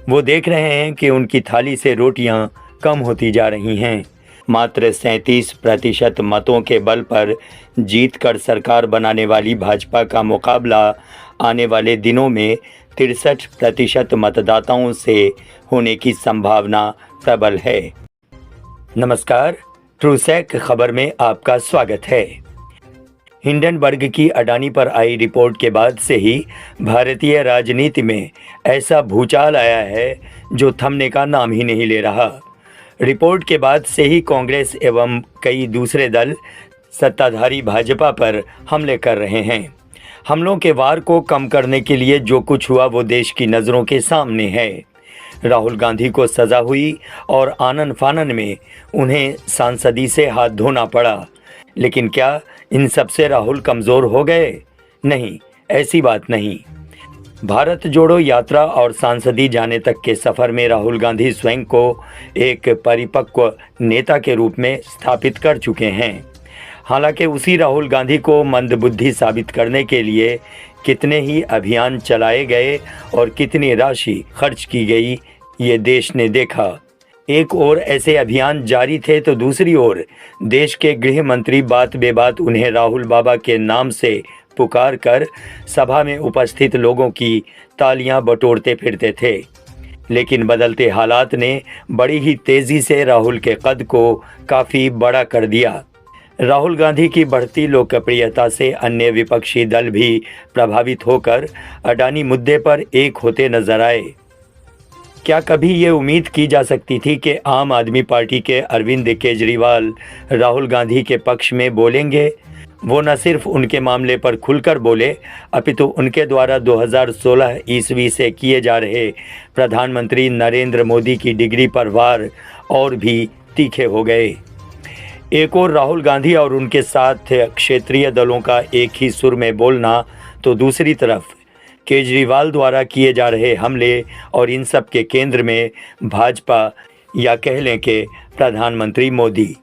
वो देख रहे हैं कि उनकी थाली से रोटियां कम होती जा रही हैं। मात्र 37% मतों के बल पर जीतकर सरकार बनाने वाली भाजपा का मुकाबला आने वाले दिनों में 63% मतदाताओं से होने की संभावना प्रबल है। नमस्कार, ट्रूसैक खबर में आपका स्वागत है। हिंडनबर्ग की अडानी पर आई रिपोर्ट के बाद से ही भारतीय राजनीति में ऐसा भूचाल आया है जो थमने का नाम ही नहीं ले रहा। रिपोर्ट के बाद से ही कांग्रेस एवं कई दूसरे दल सत्ताधारी भाजपा पर हमले कर रहे हैं। हमलों के वार को कम करने के लिए जो कुछ हुआ वो देश की नज़रों के सामने है। राहुल गांधी को सज़ा हुई और आनन फानन में उन्हें सांसदी से हाथ धोना पड़ा। लेकिन क्या इन सब से राहुल कमज़ोर हो गए? नहीं, ऐसी बात नहीं। भारत जोड़ो यात्रा और सांसदी जाने तक के सफ़र में राहुल गांधी स्वयं को एक परिपक्व नेता के रूप में स्थापित कर चुके हैं। हालांकि उसी राहुल गांधी को मंदबुद्धि साबित करने के लिए कितने ही अभियान चलाए गए और कितनी राशि खर्च की गई, ये देश ने देखा। एक ओर ऐसे अभियान जारी थे तो दूसरी ओर देश के गृह मंत्री बात बेबात उन्हें राहुल बाबा के नाम से पुकार कर सभा में उपस्थित लोगों की तालियां बटोरते फिरते थे। लेकिन बदलते हालात ने बड़ी ही तेज़ी से राहुल के कद को काफ़ी बड़ा कर दिया। राहुल गांधी की बढ़ती लोकप्रियता से अन्य विपक्षी दल भी प्रभावित होकर अडानी मुद्दे पर एक होते नजर आए। क्या कभी ये उम्मीद की जा सकती थी कि आम आदमी पार्टी के अरविंद केजरीवाल राहुल गांधी के पक्ष में बोलेंगे? वो न सिर्फ उनके मामले पर खुलकर बोले, अपितु उनके द्वारा 2016 ईस्वी से किए जा रहे प्रधानमंत्री नरेंद्र मोदी की डिग्री पर वार और भी तीखे हो गए। एक और राहुल गांधी और उनके साथ क्षेत्रीय दलों का एक ही सुर में बोलना, तो दूसरी तरफ केजरीवाल द्वारा किए जा रहे हमले और इन सब के केंद्र में भाजपा या कह लें कि प्रधानमंत्री मोदी।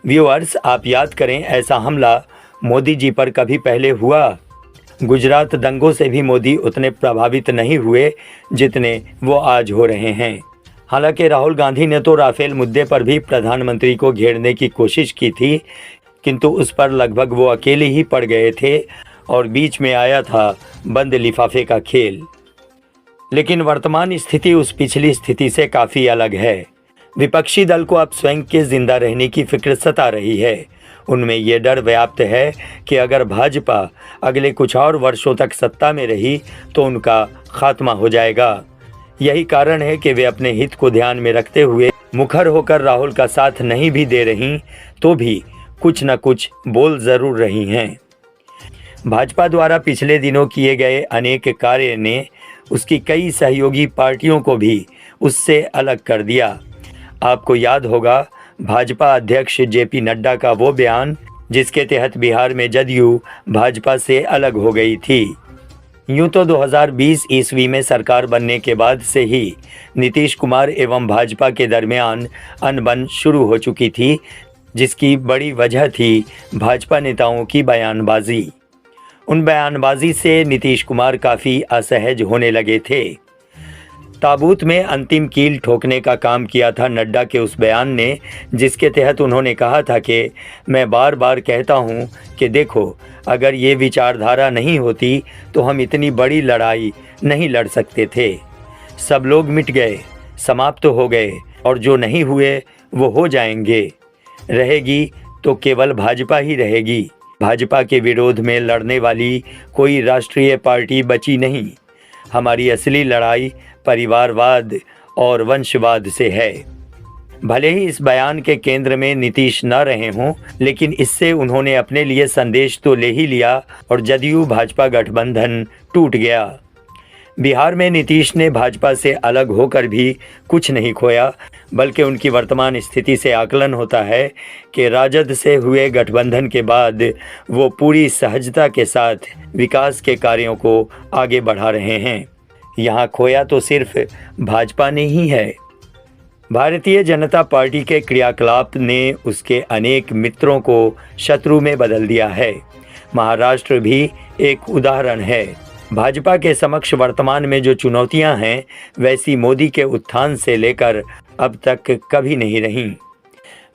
व्यूअर्स, आप याद करें, ऐसा हमला मोदी जी पर कभी पहले हुआ? गुजरात दंगों से भी मोदी उतने प्रभावित नहीं हुए जितने वो आज हो रहे हैं। हालांकि राहुल गांधी ने तो राफेल मुद्दे पर भी प्रधानमंत्री को घेरने की कोशिश की थी, किंतु उस पर लगभग वो अकेले ही पड़ गए थे और बीच में आया था बंद लिफाफे का खेल। लेकिन वर्तमान स्थिति उस पिछली स्थिति से काफ़ी अलग है। विपक्षी दल को अब स्वयं के जिंदा रहने की फिक्र सता रही है। उनमें ये डर व्याप्त है कि अगर भाजपा अगले कुछ और वर्षों तक सत्ता में रही तो उनका खात्मा हो जाएगा। यही कारण है कि वे अपने हित को ध्यान में रखते हुए मुखर होकर राहुल का साथ नहीं भी दे रही तो भी कुछ न कुछ बोल ज़रूर रही हैं। भाजपा द्वारा पिछले दिनों किए गए अनेक कार्य ने उसकी कई सहयोगी पार्टियों को भी उससे अलग कर दिया। आपको याद होगा भाजपा अध्यक्ष जेपी नड्डा का वो बयान जिसके तहत बिहार में जदयू भाजपा से अलग हो गई थी। यूं तो 2020 ईस्वी में सरकार बनने के बाद से ही नीतीश कुमार एवं भाजपा के दरमियान अनबन शुरू हो चुकी थी, जिसकी बड़ी वजह थी भाजपा नेताओं की बयानबाजी। उन बयानबाजी से नीतीश कुमार काफ़ी असहज होने लगे थे। ताबूत में अंतिम कील ठोकने का काम किया था नड्डा के उस बयान ने, जिसके तहत उन्होंने कहा था कि मैं बार बार कहता हूं कि देखो, अगर ये विचारधारा नहीं होती तो हम इतनी बड़ी लड़ाई नहीं लड़ सकते थे। सब लोग मिट गए, समाप्त हो गए, और जो नहीं हुए वो हो जाएंगे। रहेगी तो केवल भाजपा ही रहेगी। भाजपा के विरोध में लड़ने वाली कोई राष्ट्रीय पार्टी बची नहीं। हमारी असली लड़ाई परिवारवाद और वंशवाद से है। भले ही इस बयान के केंद्र में नीतीश न रहे हों, लेकिन इससे उन्होंने अपने लिए संदेश तो ले ही लिया और जदयू भाजपा गठबंधन टूट गया। बिहार में नीतीश ने भाजपा से अलग होकर भी कुछ नहीं खोया, बल्कि उनकी वर्तमान स्थिति से आकलन होता है कि राजद से हुए गठबंधन के बाद वो पूरी सहजता के साथ विकास के कार्यों को आगे बढ़ा रहे हैं। यहाँ खोया तो सिर्फ भाजपा ने ही है। भारतीय जनता पार्टी के क्रियाकलाप ने उसके अनेक मित्रों को शत्रु में बदल दिया है। महाराष्ट्र भी एक उदाहरण है। भाजपा के समक्ष वर्तमान में जो चुनौतियां हैं वैसी मोदी के उत्थान से लेकर अब तक कभी नहीं रहीं।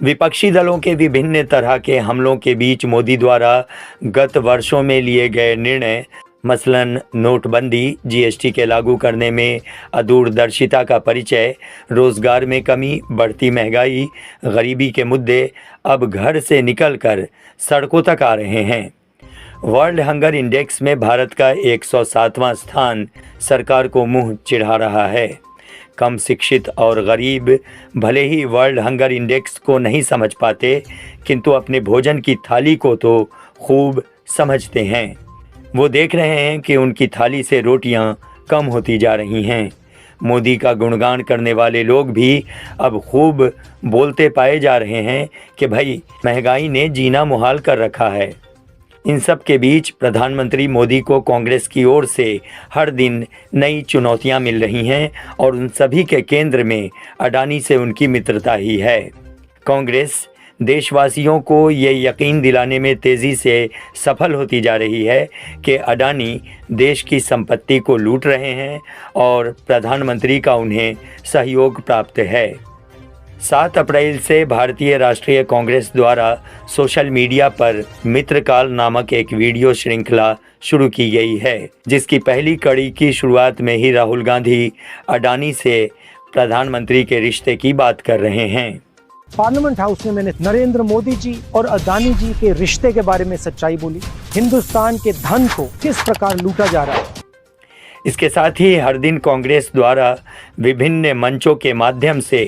विपक्षी दलों के विभिन्न तरह के हमलों के बीच मोदी द्वारा गत वर्षों में लिए गए निर्णय, मसलन नोटबंदी, जीएसटी के लागू करने में अदूरदर्शिता का परिचय, रोजगार में कमी, बढ़ती महंगाई, गरीबी के मुद्दे अब घर से निकलकर सड़कों तक आ रहे हैं। वर्ल्ड हंगर इंडेक्स में भारत का 107वां स्थान सरकार को मुंह चिढ़ा रहा है। कम शिक्षित और गरीब भले ही वर्ल्ड हंगर इंडेक्स को नहीं समझ पाते, किंतु अपने भोजन की थाली को तो खूब समझते हैं। वो देख रहे हैं कि उनकी थाली से रोटियां कम होती जा रही हैं। मोदी का गुणगान करने वाले लोग भी अब खूब बोलते पाए जा रहे हैं कि भाई महंगाई ने जीना मुहाल कर रखा है। इन सब के बीच प्रधानमंत्री मोदी को कांग्रेस की ओर से हर दिन नई चुनौतियां मिल रही हैं और उन सभी के केंद्र में अडानी से उनकी मित्रता ही है। कांग्रेस देशवासियों को ये यकीन दिलाने में तेज़ी से सफल होती जा रही है कि अडानी देश की संपत्ति को लूट रहे हैं और प्रधानमंत्री का उन्हें सहयोग प्राप्त है। 7 अप्रैल से भारतीय राष्ट्रीय कांग्रेस द्वारा सोशल मीडिया पर मित्रकाल नामक एक वीडियो श्रृंखला शुरू की गई है, जिसकी पहली कड़ी की शुरुआत में ही राहुल गांधी अडानी से प्रधानमंत्री के रिश्ते की बात कर रहे हैं। पार्लियामेंट हाउस में मैंने नरेंद्र मोदी जी और अडानी जी के रिश्ते के बारे में सच्चाई बोली। हिंदुस्तान के धन को किस प्रकार लूटा जा रहा है। इसके साथ ही हर दिन कांग्रेस द्वारा विभिन्न मंचों के माध्यम से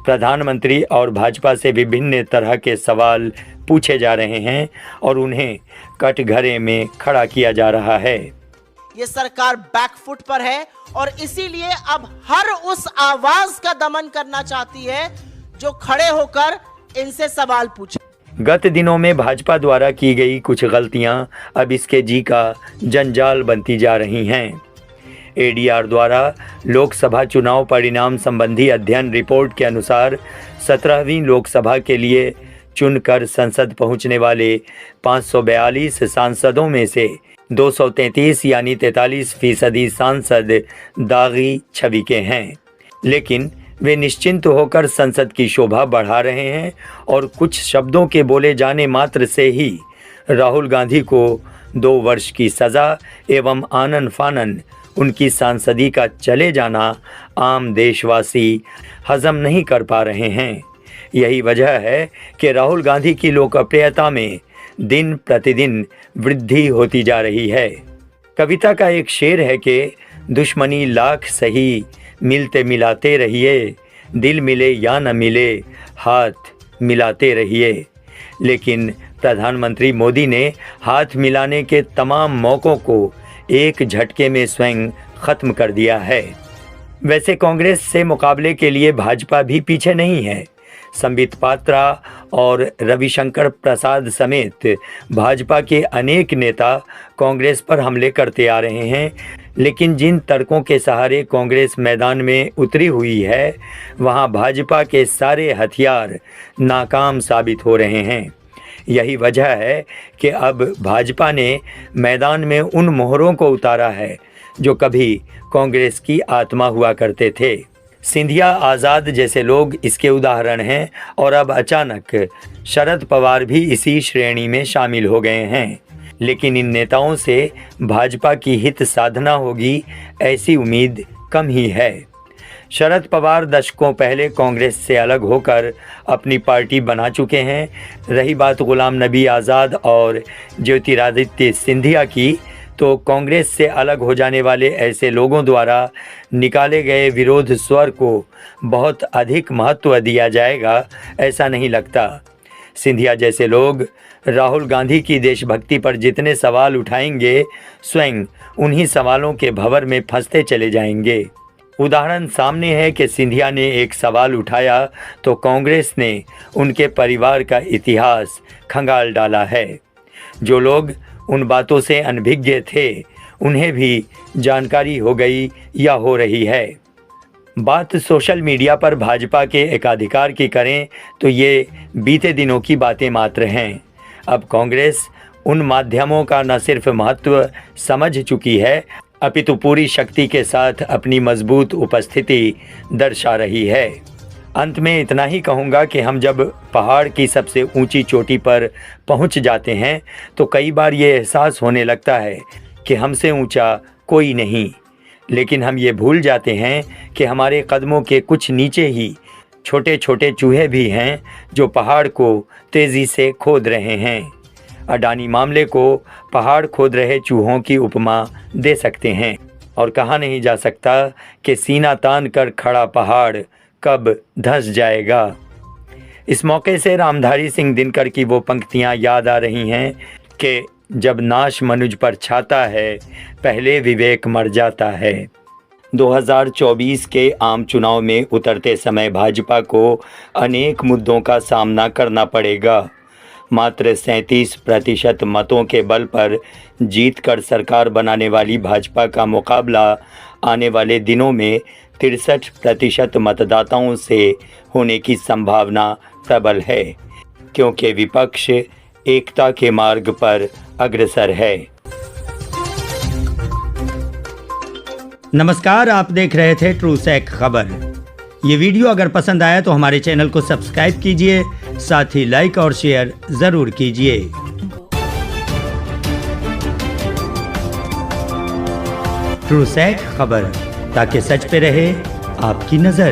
प्रधानमंत्री और भाजपा से विभिन्न तरह के सवाल पूछे जा रहे हैं और उन्हें कटघरे में खड़ा किया जा रहा है। ये सरकार बैकफुट पर है और इसीलिए अब हर उस आवाज का दमन करना चाहती है जो खड़े होकर इनसे सवाल पूछे। गत दिनों में भाजपा द्वारा की गई कुछ गलतियां अब इसके जी का जंजाल बनती जा रही हैं। एडीआर द्वारा लोकसभा चुनाव परिणाम संबंधी अध्ययन रिपोर्ट के अनुसार 17वीं लोकसभा के लिए चुनकर संसद पहुंचने वाले 542 सांसदों में से 233 यानी 43% सांसद दागी छवि के हैं, लेकिन वे निश्चिंत होकर संसद की शोभा बढ़ा रहे हैं और कुछ शब्दों के बोले जाने मात्र से ही राहुल गांधी को 2 वर्ष की सज़ा एवं आनन फानन उनकी सांसदी का चले जाना आम देशवासी हजम नहीं कर पा रहे हैं। यही वजह है कि राहुल गांधी की लोकप्रियता में दिन प्रतिदिन वृद्धि होती जा रही है। कविता का एक शेर है कि दुश्मनी लाख सही, मिलते मिलाते रहिए, दिल मिले या न मिले, हाथ मिलाते रहिए। लेकिन प्रधानमंत्री मोदी ने हाथ मिलाने के तमाम मौक़ों को एक झटके में स्वयं खत्म कर दिया है। वैसे कांग्रेस से मुकाबले के लिए भाजपा भी पीछे नहीं है। संबित पात्रा और रविशंकर प्रसाद समेत भाजपा के अनेक नेता कांग्रेस पर हमले करते आ रहे हैं, लेकिन जिन तर्कों के सहारे कांग्रेस मैदान में उतरी हुई है वहां भाजपा के सारे हथियार नाकाम साबित हो रहे हैं। यही वजह है कि अब भाजपा ने मैदान में उन मोहरों को उतारा है जो कभी कांग्रेस की आत्मा हुआ करते थे। सिंधिया, आज़ाद जैसे लोग इसके उदाहरण हैं और अब अचानक शरद पवार भी इसी श्रेणी में शामिल हो गए हैं। लेकिन इन नेताओं से भाजपा की हित साधना होगी ऐसी उम्मीद कम ही है। शरद पवार दशकों पहले कांग्रेस से अलग होकर अपनी पार्टी बना चुके हैं। रही बात गुलाम नबी आज़ाद और ज्योतिरादित्य सिंधिया की, तो कांग्रेस से अलग हो जाने वाले ऐसे लोगों द्वारा निकाले गए विरोध स्वर को बहुत अधिक महत्व दिया जाएगा ऐसा नहीं लगता। सिंधिया जैसे लोग राहुल गांधी की देशभक्ति पर जितने सवाल उठाएंगे, स्वयं उन्हीं सवालों के भंवर में फंसते चले जाएंगे। उदाहरण सामने है कि सिंधिया ने एक सवाल उठाया तो कांग्रेस ने उनके परिवार का इतिहास खंगाल डाला है। जो लोग उन बातों से अनभिज्ञ थे उन्हें भी जानकारी हो गई या हो रही है। बात सोशल मीडिया पर भाजपा के एकाधिकार की करें तो ये बीते दिनों की बातें मात्र हैं। अब कांग्रेस उन माध्यमों का न सिर्फ महत्व समझ चुकी है अपितु पूरी शक्ति के साथ अपनी मजबूत उपस्थिति दर्शा रही है। अंत में इतना ही कहूँगा कि हम जब पहाड़ की सबसे ऊंची चोटी पर पहुँच जाते हैं तो कई बार ये एहसास होने लगता है कि हमसे ऊंचा कोई नहीं, लेकिन हम ये भूल जाते हैं कि हमारे कदमों के कुछ नीचे ही छोटे छोटे चूहे भी हैं जो पहाड़ को तेज़ी से खोद रहे हैं। अडानी मामले को पहाड़ खोद रहे चूहों की उपमा दे सकते हैं और कहा नहीं जा सकता कि सीना तान कर खड़ा पहाड़ कब धंस जाएगा। इस मौके से रामधारी सिंह दिनकर की वो पंक्तियां याद आ रही हैं कि जब नाश मनुज पर छाता है पहले विवेक मर जाता है। 2024 के आम चुनाव में उतरते समय भाजपा को अनेक मुद्दों का सामना करना पड़ेगा। मात्र 37% मतों के बल पर जीतकर सरकार बनाने वाली भाजपा का मुकाबला आने वाले दिनों में 63% मतदाताओं से होने की संभावना प्रबल है, क्योंकि विपक्ष एकता के मार्ग पर अग्रसर है। नमस्कार, आप देख रहे थे ट्रूसैक खबर। ये वीडियो अगर पसंद आया तो हमारे चैनल को सब्सक्राइब कीजिए, साथ ही लाइक और शेयर जरूर कीजिए। ट्रूसैक खबर, ताकि सच पे रहे आपकी नजर।